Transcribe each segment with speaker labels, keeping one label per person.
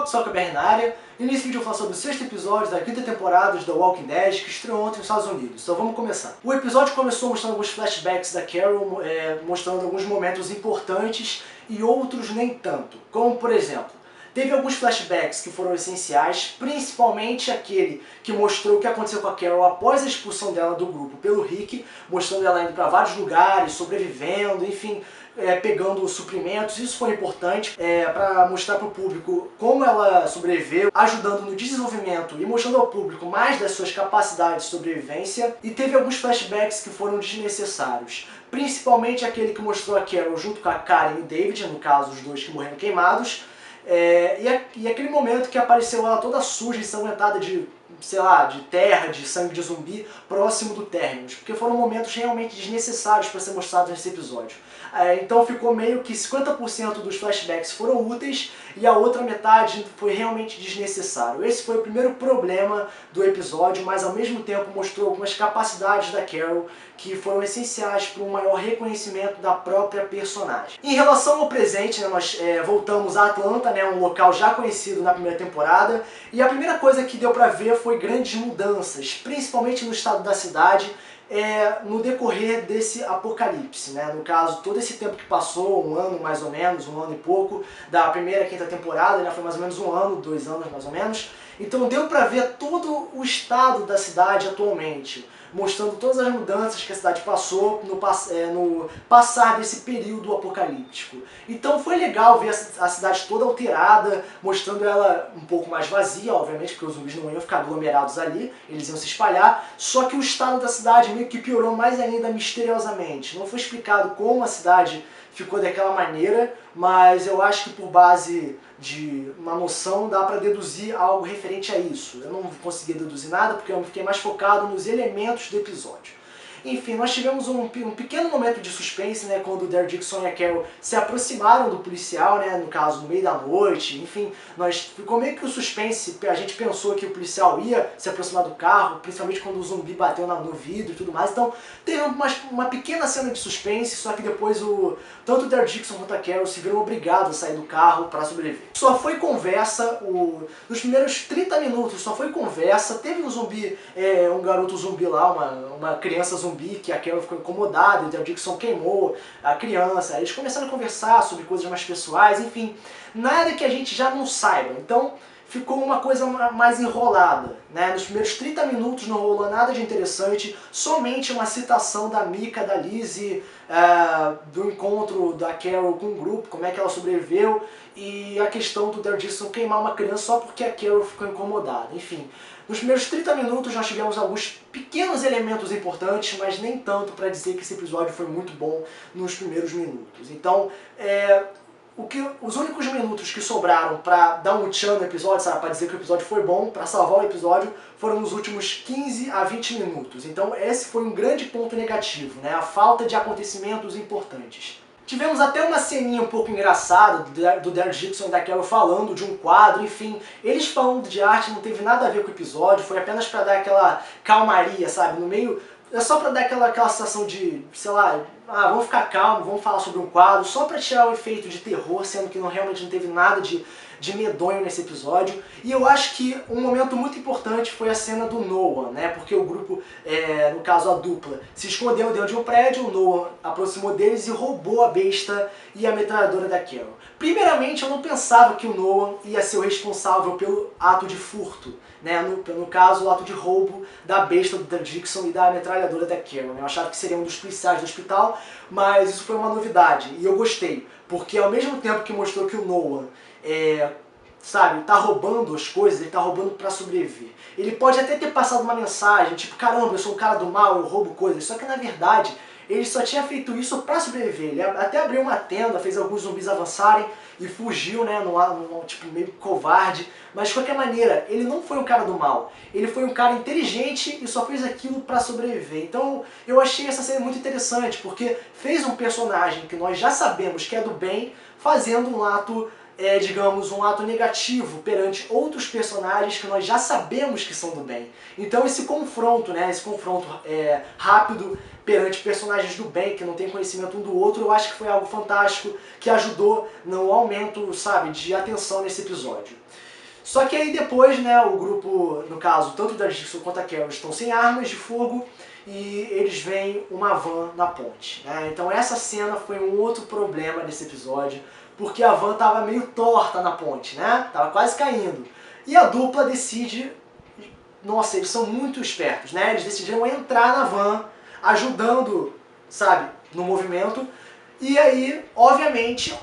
Speaker 1: Opa, pessoal, KBR na área. E nesse vídeo eu vou falar sobre o 6º episódio da 5ª temporada de The Walking Dead, que estreou ontem nos Estados Unidos. Então vamos começar. O episódio começou mostrando alguns flashbacks da Carol, mostrando alguns momentos importantes e outros nem tanto. Como, por exemplo, teve alguns flashbacks que foram essenciais, principalmente aquele que mostrou o que aconteceu com a Carol após a expulsão dela do grupo pelo Rick, mostrando ela indo para vários lugares, sobrevivendo, enfim, pegando suprimentos. Isso foi importante para mostrar para o público como ela sobreviveu, ajudando no desenvolvimento e mostrando ao público mais das suas capacidades de sobrevivência. E teve alguns flashbacks que foram desnecessários, principalmente aquele que mostrou a Carol junto com a Karen e o David, no caso os dois que morreram queimados, e aquele momento que apareceu ela toda suja e ensanguentada de, sei lá, de terra, de sangue de zumbi, próximo do Terminus, porque foram momentos realmente desnecessários para ser mostrados nesse episódio. Então ficou meio que 50% dos flashbacks foram úteis e a outra metade foi realmente desnecessário. Esse foi o primeiro problema do episódio, mas ao mesmo tempo mostrou algumas capacidades da Carol que foram essenciais para um maior reconhecimento da própria personagem. Em relação ao presente, nós voltamos a Atlanta, um local já conhecido na primeira temporada, e a primeira coisa que deu para ver foi grandes mudanças, principalmente no estado da cidade, no decorrer desse apocalipse, No caso, todo esse tempo que passou, um ano mais ou menos, um ano e pouco, da primeira à 5ª temporada, foi mais ou menos um ano, 2 anos mais ou menos. Então deu pra ver todo o estado da cidade atualmente, mostrando todas as mudanças que a cidade passou no passar desse período apocalíptico. Então foi legal ver a cidade toda alterada, mostrando ela um pouco mais vazia, obviamente, porque os zumbis não iam ficar aglomerados ali, eles iam se espalhar, só que o estado da cidade meio que piorou mais ainda misteriosamente. Não foi explicado como a cidade ficou daquela maneira, mas eu acho que por base de uma noção dá para deduzir algo referente a isso. Eu não consegui deduzir nada porque eu fiquei mais focado nos elementos do episódio. Enfim, nós tivemos um pequeno momento de suspense, quando o Daryl Dixon e a Carol se aproximaram do policial, no caso, no meio da noite. Enfim, ficou meio que o suspense, a gente pensou que o policial ia se aproximar do carro, principalmente quando o zumbi bateu no vidro e tudo mais. Então, teve uma pequena cena de suspense, só que depois tanto o Daryl Dixon quanto a Carol se viram obrigados a sair do carro para sobreviver. Só foi conversa, nos primeiros 30 minutos só foi conversa. Teve um zumbi, um garoto zumbi lá, uma criança zumbi, que a Carol ficou incomodada, o Daryl Dixon queimou a criança, eles começaram a conversar sobre coisas mais pessoais, enfim, nada que a gente já não saiba. Então ficou uma coisa mais enrolada, Nos primeiros 30 minutos não rolou nada de interessante, somente uma citação da Micah, da Lizzie, do encontro da Carol com o grupo, como é que ela sobreviveu, e a questão do Daryl Dixon queimar uma criança só porque a Carol ficou incomodada. Enfim, nos primeiros 30 minutos nós tivemos alguns pequenos elementos importantes, mas nem tanto para dizer que esse episódio foi muito bom nos primeiros minutos. Então, os únicos minutos que sobraram para dar um tchan no episódio, para dizer que o episódio foi bom, para salvar o episódio, foram nos últimos 15 a 20 minutos. Então esse foi um grande ponto negativo, a falta de acontecimentos importantes. Tivemos até uma ceninha um pouco engraçada do Daryl Dixon e da Carol falando de um quadro, enfim, eles falando de arte não teve nada a ver com o episódio, foi apenas para dar aquela calmaria, no meio. É só pra dar aquela sensação de, sei lá, vamos ficar calmo, vamos falar sobre um quadro, só pra tirar o efeito de terror, sendo que realmente não teve nada de medonho nesse episódio. E eu acho que um momento muito importante foi a cena do Noah, porque o grupo, no caso a dupla, se escondeu dentro de um prédio, o Noah aproximou deles e roubou a besta e a metralhadora da Carol. Primeiramente, eu não pensava que o Noah ia ser o responsável pelo ato de furto, no caso, o ato de roubo da besta do Daryl Dixon e da metralhadora da Carol. Eu achava que seria um dos policiais do hospital, mas isso foi uma novidade e eu gostei, porque ao mesmo tempo que mostrou que o Noah tá roubando as coisas, ele tá roubando pra sobreviver. Ele pode até ter passado uma mensagem, tipo, caramba, eu sou um cara do mal, eu roubo coisas, só que na verdade ele só tinha feito isso pra sobreviver. Ele até abriu uma tenda, fez alguns zumbis avançarem e fugiu, tipo, meio covarde. Mas de qualquer maneira, ele não foi um cara do mal. Ele foi um cara inteligente e só fez aquilo pra sobreviver. Então eu achei essa cena muito interessante, porque fez um personagem que nós já sabemos que é do bem, fazendo um ato, digamos, um ato negativo perante outros personagens que nós já sabemos que são do bem. Então esse confronto, rápido perante personagens do bem que não têm conhecimento um do outro, eu acho que foi algo fantástico, que ajudou no aumento, de atenção nesse episódio. Só que aí depois, né, o grupo, no caso, tanto o Daryl Dixon quanto a Carol estão sem armas de fogo e eles veem uma van na ponte, né? Então essa cena foi um outro problema desse episódio, porque a van tava meio torta na ponte, né? Tava quase caindo. E a dupla decide, nossa, eles são muito espertos, né? Eles decidiram entrar na van, ajudando, sabe, no movimento. E aí, obviamente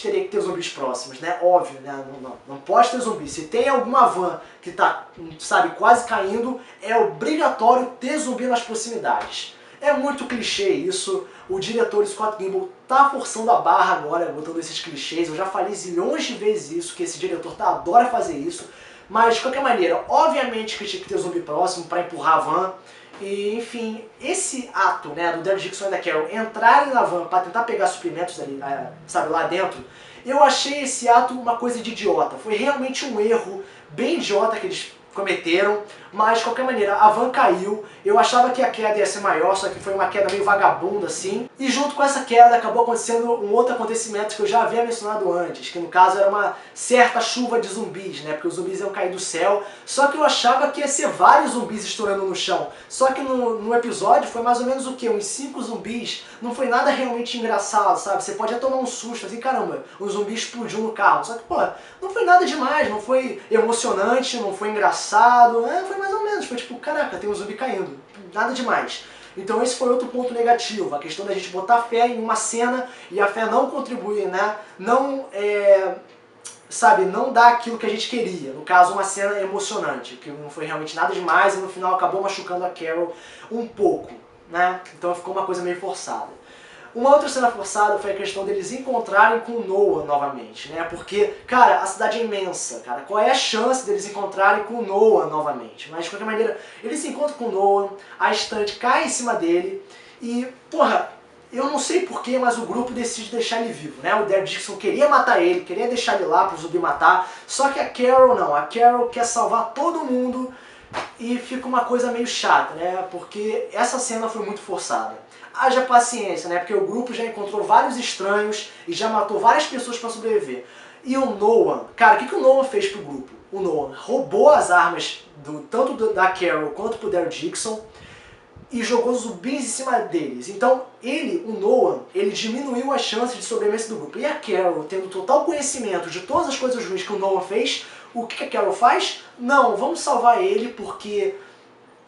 Speaker 1: teria que ter zumbis próximos, né? Óbvio, né? Não pode ter zumbi. Se tem alguma van que tá, sabe, quase caindo, é obrigatório ter zumbi nas proximidades. É muito clichê isso. O diretor Scott Gimple tá forçando a barra agora, botando esses clichês. Eu já falei zilhões de vezes isso, que esse diretor adora fazer isso. Mas, de qualquer maneira, obviamente que tinha que ter zumbi próximo para empurrar a van. E, enfim, esse ato, né, do Daryl Dixon e da Carol entrarem na van para tentar pegar suprimentos ali, sabe, lá dentro, eu achei esse ato uma coisa de idiota. Foi realmente um erro bem idiota que eles cometeram, mas de qualquer maneira a van caiu. Eu achava que a queda ia ser maior, só que foi uma queda meio vagabunda assim. E junto com essa queda acabou acontecendo um outro acontecimento que eu já havia mencionado antes, que no caso era uma certa chuva de zumbis, né? Porque os zumbis iam cair do céu. Só que eu achava que ia ser vários zumbis estourando no chão. Só que no episódio foi mais ou menos o quê? Uns 5 zumbis. Não foi nada realmente engraçado, sabe? Você pode até tomar um susto, assim, caramba, um zumbi explodiu no carro. Só que, pô, não foi nada demais, não foi emocionante, não foi engraçado, foi mais ou menos, foi tipo, caraca, tem um zumbi caindo, nada demais. Então esse foi outro ponto negativo, a questão da gente botar fé em uma cena e a fé não contribuir, né, não, sabe, não dá aquilo que a gente queria, no caso uma cena emocionante, que não foi realmente nada demais e no final acabou machucando a Carol um pouco, né, então ficou uma coisa meio forçada. Uma outra cena forçada foi a questão deles encontrarem com o Noah novamente, né? Porque, cara, a cidade é imensa, cara. Qual é a chance deles encontrarem com o Noah novamente? Mas, de qualquer maneira, eles se encontram com o Noah, a estante cai em cima dele e, porra, eu não sei porquê, mas o grupo decide deixar ele vivo, né? O Daryl Dixon queria matar ele, queria deixar ele lá pro zumbi matar, só que a Carol não. A Carol quer salvar todo mundo e fica uma coisa meio chata, né? Porque essa cena foi muito forçada. Haja paciência, né? Porque o grupo já encontrou vários estranhos e já matou várias pessoas para sobreviver. E o Noah, cara, o que o Noah fez pro grupo? O Noah roubou as armas tanto da Carol quanto pro Daryl Dixon e jogou zumbis em cima deles. Então o Noah, ele diminuiu as chances de sobrevivência do grupo. E a Carol, tendo total conhecimento de todas as coisas ruins que o Noah fez, o que a Carol faz? Não, vamos salvar ele porque...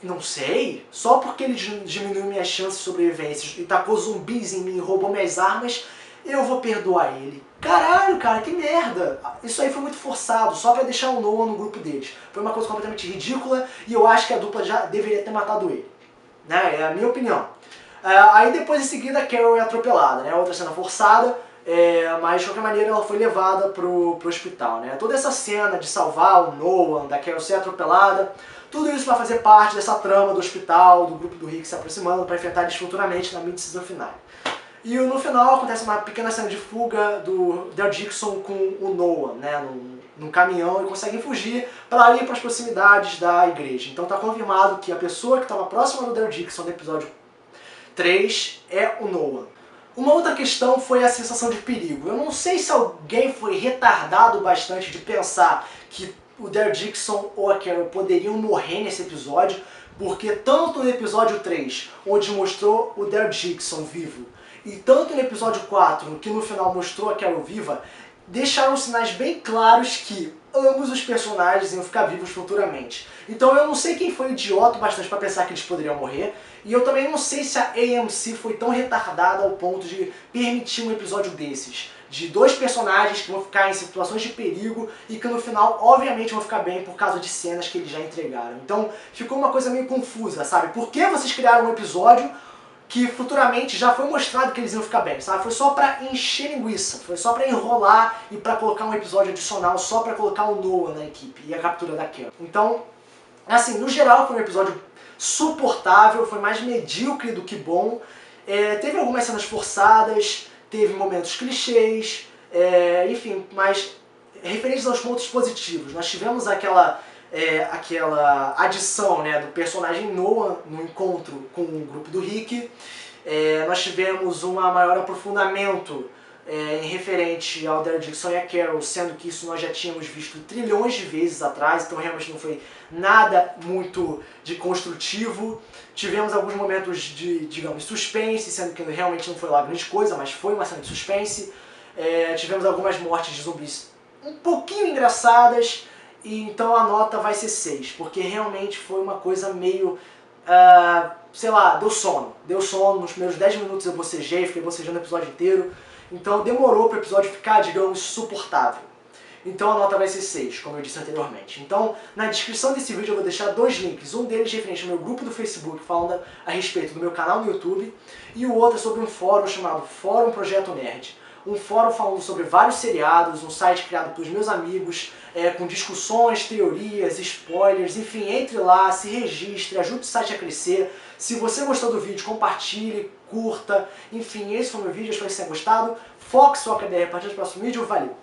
Speaker 1: Não sei, só porque ele diminuiu minhas chances de sobrevivência e tacou zumbis em mim e roubou minhas armas, eu vou perdoar ele. Caralho, cara, que merda! Isso aí foi muito forçado, só pra deixar o Noah no grupo deles. Foi uma coisa completamente ridícula e eu acho que a dupla já deveria ter matado ele. Né? É a minha opinião. Aí depois em seguida a Carol é atropelada, né? Outra cena forçada, mas de qualquer maneira ela foi levada pro hospital, né? Toda essa cena de salvar o Noah, da Carol ser atropelada, tudo isso vai fazer parte dessa trama do hospital, do grupo do Rick se aproximando para enfrentar eles futuramente na mid-season final. E no final acontece uma pequena cena de fuga do Daryl Dixon com o Noah, né, num caminhão, e conseguem fugir para ir para as proximidades da igreja. Então está confirmado que a pessoa que estava próxima do Daryl Dixon no episódio 3 é o Noah. Uma outra questão foi a sensação de perigo. Eu não sei se alguém foi retardado bastante de pensar que o Daryl Dixon ou a Carol poderiam morrer nesse episódio, porque tanto no episódio 3, onde mostrou o Daryl Dixon vivo, e tanto no episódio 4, que no final mostrou a Carol viva, deixaram sinais bem claros que ambos os personagens iam ficar vivos futuramente. Então eu não sei quem foi idiota bastante para pensar que eles poderiam morrer, e eu também não sei se a AMC foi tão retardada ao ponto de permitir um episódio desses, de dois personagens que vão ficar em situações de perigo e que no final, obviamente, vão ficar bem por causa de cenas que eles já entregaram. Então ficou uma coisa meio confusa, sabe? Por que vocês criaram um episódio que futuramente já foi mostrado que eles iam ficar bem, sabe? Foi só pra encher linguiça, foi só pra enrolar e pra colocar um episódio adicional, só pra colocar o Noah na equipe e a captura da Carol. Então, assim, no geral foi um episódio suportável, foi mais medíocre do que bom. Teve algumas cenas forçadas, teve momentos clichês, enfim, mas referentes aos pontos positivos. Nós tivemos aquela adição, né, do personagem Noah no encontro com o grupo do Rick. Nós tivemos um maior aprofundamento em referente ao Daryl Dixon e a Carol, sendo que isso nós já tínhamos visto trilhões de vezes atrás, então realmente não foi nada muito de construtivo. Tivemos alguns momentos de, digamos, suspense, sendo que realmente não foi lá grande coisa, mas foi uma cena de suspense. Tivemos algumas mortes de zumbis um pouquinho engraçadas, e então a nota vai ser 6, porque realmente foi uma coisa meio, sei lá, deu sono, nos primeiros 10 minutos eu bocejei, fiquei bocejando o episódio inteiro, então demorou para o episódio ficar, digamos, suportável. Então a nota vai ser 6, como eu disse anteriormente. Então, na descrição desse vídeo eu vou deixar 2 links, um deles referente ao meu grupo do Facebook, falando a respeito do meu canal no YouTube, e o outro é sobre um fórum chamado Fórum Projeto Nerd. Um fórum falando sobre vários seriados, um site criado pelos meus amigos, com discussões, teorias, spoilers, enfim, entre lá, se registre, ajude o site a crescer. Se você gostou do vídeo, compartilhe, curta, enfim, esse foi o meu vídeo, espero que você tenha gostado. Foque sua KDR a partir do próximo vídeo, valeu!